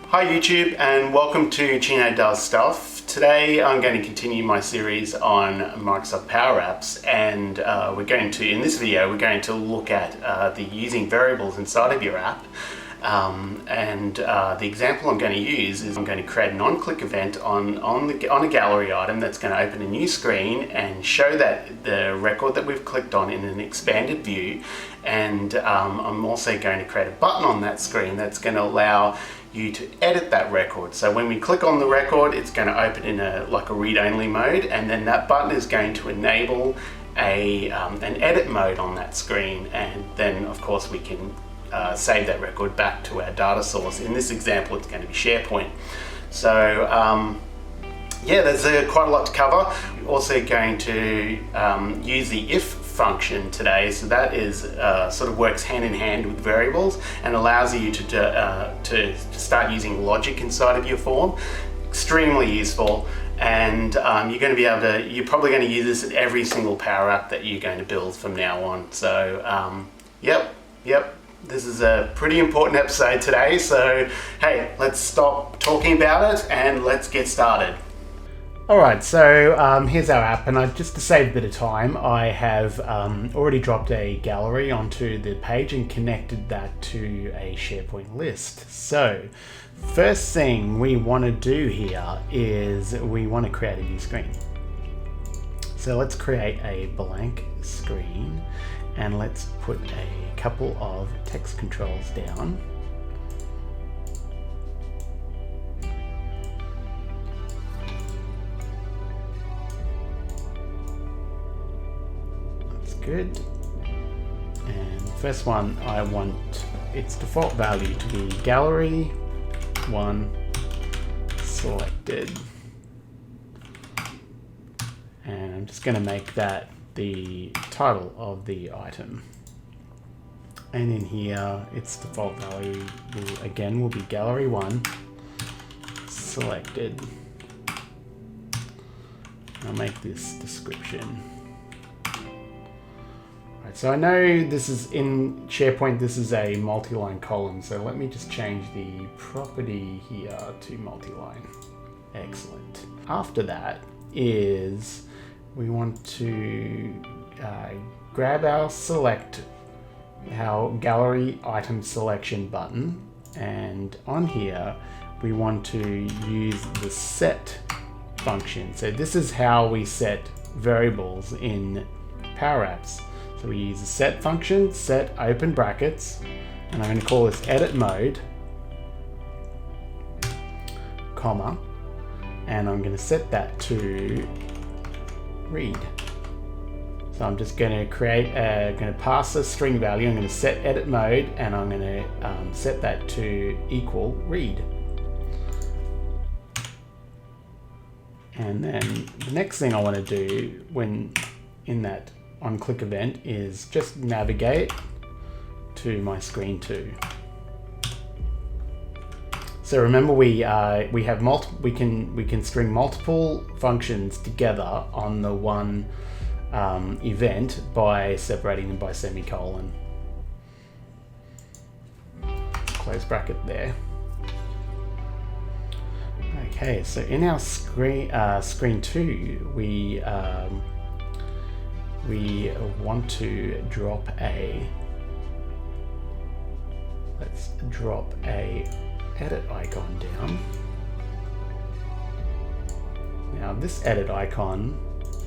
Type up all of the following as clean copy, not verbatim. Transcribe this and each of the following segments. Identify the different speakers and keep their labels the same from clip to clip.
Speaker 1: Hi YouTube, and welcome to Chino Does Stuff. Today I'm going to continue my series on Microsoft PowerApps, and in this video we're going to look at the using variables inside of your app. The example I'm going to use is I'm going to create an on-click event on a gallery item that's going to open a new screen and show that the record that we've clicked on in an expanded view. And I'm also going to create a button on that screen that's going to allow you to edit that record. So when we click on the record, it's going to open in a read-only mode, and then that button is going to enable an edit mode on that screen, and then of course we can save that record back to our data source. In this example, it's going to be SharePoint. So yeah, there's quite a lot to cover. We're also going to use the if function today. So that is sort of works hand in hand with variables and allows you to start using logic inside of your form. Extremely useful, and you're probably going to use this in every single Power App that you're going to build from now on. So yep. This is a pretty important episode today, so hey, let's stop talking about it and let's get started. Alright, so here's our app, and just to save a bit of time, I have already dropped a gallery onto the page and connected that to a SharePoint list. So first thing we want to do here is we want to create a new screen. So let's create a blank screen and let's put a couple of text controls down. That's good. And first one, I want its default value to be gallery 1 selected. And I'm just going to make that the title of the item. And in here, its default value will be gallery 1 selected. I'll make this description. Right, so I know this is in SharePoint, this is a multi-line column, so let me just change the property here to multi-line. Excellent. After that is we want to grab our gallery item selection button, and on here we want to use the set function. So this is how we set variables in PowerApps. So we use the set function, set open brackets, and I'm going to call this edit mode, comma, and I'm going to set that to read. So I'm just going to pass a string value. I'm going to set edit mode, and I'm going to set that to equal read. And then the next thing I want to do when in that on-click event is just navigate to my screen 2. So remember, we have we can string multiple functions together on the one event by separating them by semicolon. Close bracket there. Okay, so in our screen 2, we want to drop let's drop a edit icon down. Now this edit icon,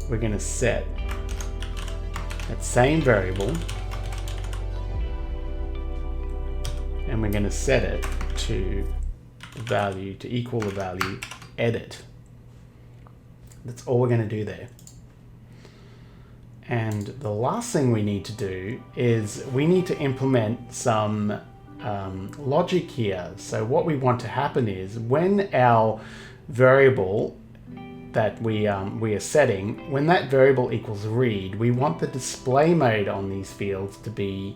Speaker 1: we're going to set that same variable, and we're going to set it to the value to equal the value edit. That's all we're going to do there. And the last thing we need to do is we need to implement some logic here. So what we want to happen is when our variable that we are setting, when that variable equals read, we want the display mode on these fields to be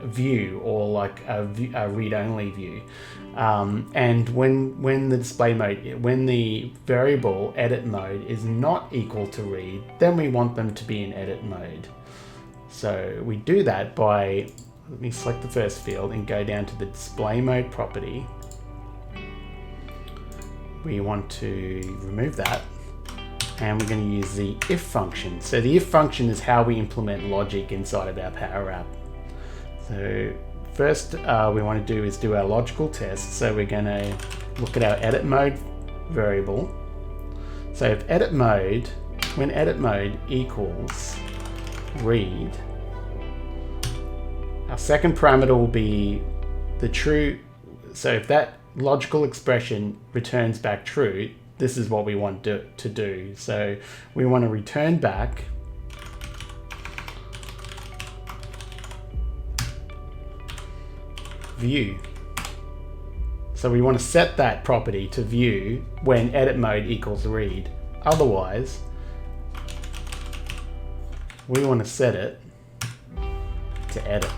Speaker 1: view, or like a read-only view. And when the variable edit mode is not equal to read, then we want them to be in edit mode. So we do that by let me select the first field and go down to the display mode property. We want to remove that, and we're going to use the if function. So the if function is how we implement logic inside of our Power App. So first we want to do is do our logical test. So we're going to look at our edit mode variable. So if edit mode, when edit mode equals read, our second parameter will be the true. So if that logical expression returns back true, this is what we want to do. So we want to return back view. So we want to set that property to view when edit mode equals read. Otherwise, we want to set it to edit.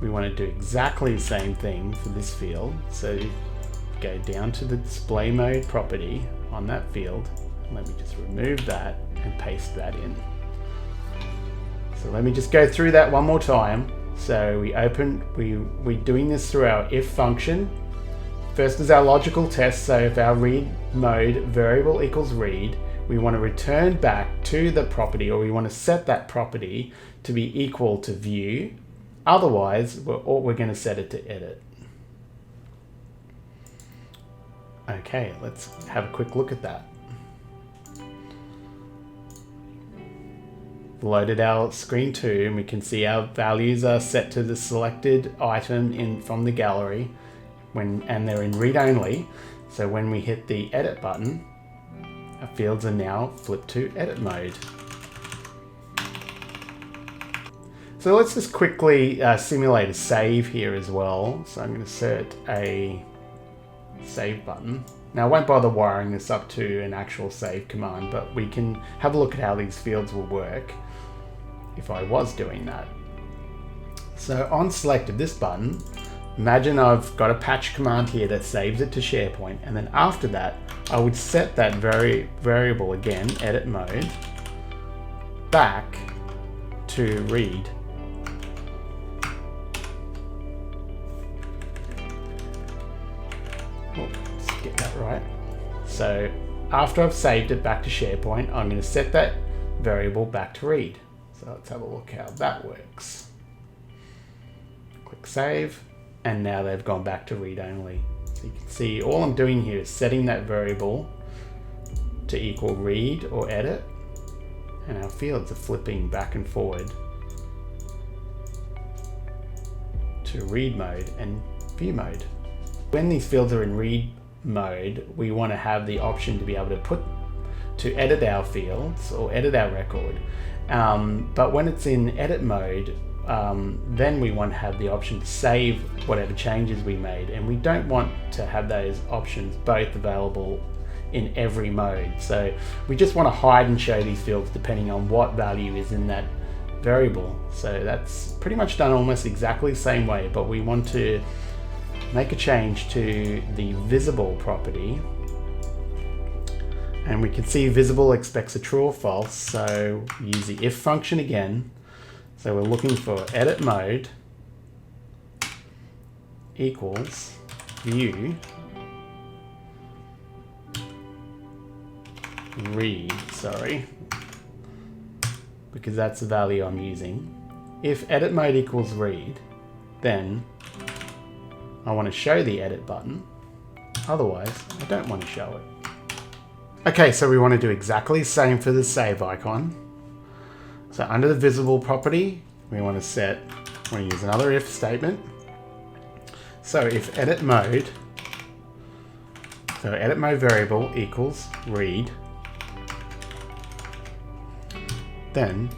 Speaker 1: We want to do exactly the same thing for this field. So go down to the display mode property on that field. Let me just remove that and paste that in. So let me just go through that one more time. So we're doing this through our if function. First is our logical test. So if our read mode variable equals read, we want to return back to the property, or we want to set that property to be equal to view. Otherwise, we're going to set it to edit. Okay, let's have a quick look at that. Loaded our screen 2, and we can see our values are set to the selected item from the gallery, and they're in read only. So when we hit the edit button, our fields are now flipped to edit mode. So let's just quickly simulate a save here as well. So I'm going to set a save button. Now I won't bother wiring this up to an actual save command, but we can have a look at how these fields will work if I was doing that. So on select of this button, imagine I've got a patch command here that saves it to SharePoint, and then after that I would set that variable again, edit mode, back to read. Let's get that right. So after I've saved it back to SharePoint, I'm going to set that variable back to read. So let's have a look how that works. Click save, and now they've gone back to read only. So you can see all I'm doing here is setting that variable to equal read or edit, and our fields are flipping back and forward to read mode and view mode. When these fields are in read mode, we want to have the option to be able to edit our fields or edit our record. But when it's in edit mode, then we want to have the option to save whatever changes we made, and we don't want to have those options both available in every mode. So we just want to hide and show these fields depending on what value is in that variable. So that's pretty much done almost exactly the same way, but we want to make a change to the visible property, and we can see visible expects a true or false. So we use the if function again. So we're looking for edit mode equals view read, because that's the value I'm using. If edit mode equals read, then I want to show the edit button. Otherwise, I don't want to show it. Okay, so we want to do exactly the same for the save icon. So under the visible property, we want to use another if statement. So if edit mode variable equals read, then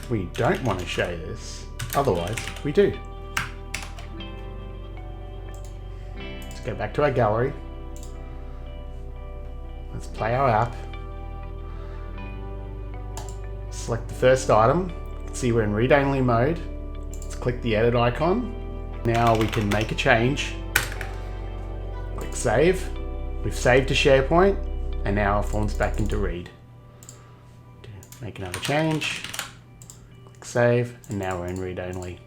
Speaker 1: we don't want to show this, otherwise we do. Let's go back to our gallery. Let's play our app. Select the first item. You can see we're in read-only mode. Let's click the edit icon. Now we can make a change. Click save. We've saved to SharePoint, and now our form's back into read. Make another change, click save, and now we're in read only.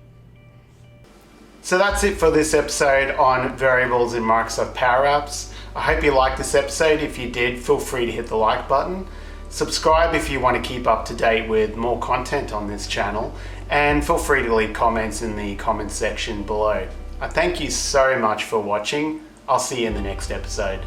Speaker 1: So that's it for this episode on variables in Microsoft PowerApps. I hope you liked this episode. If you did, feel free to hit the like button. Subscribe if you want to keep up to date with more content on this channel, and feel free to leave comments in the comments section below. I thank you so much for watching. I'll see you in the next episode.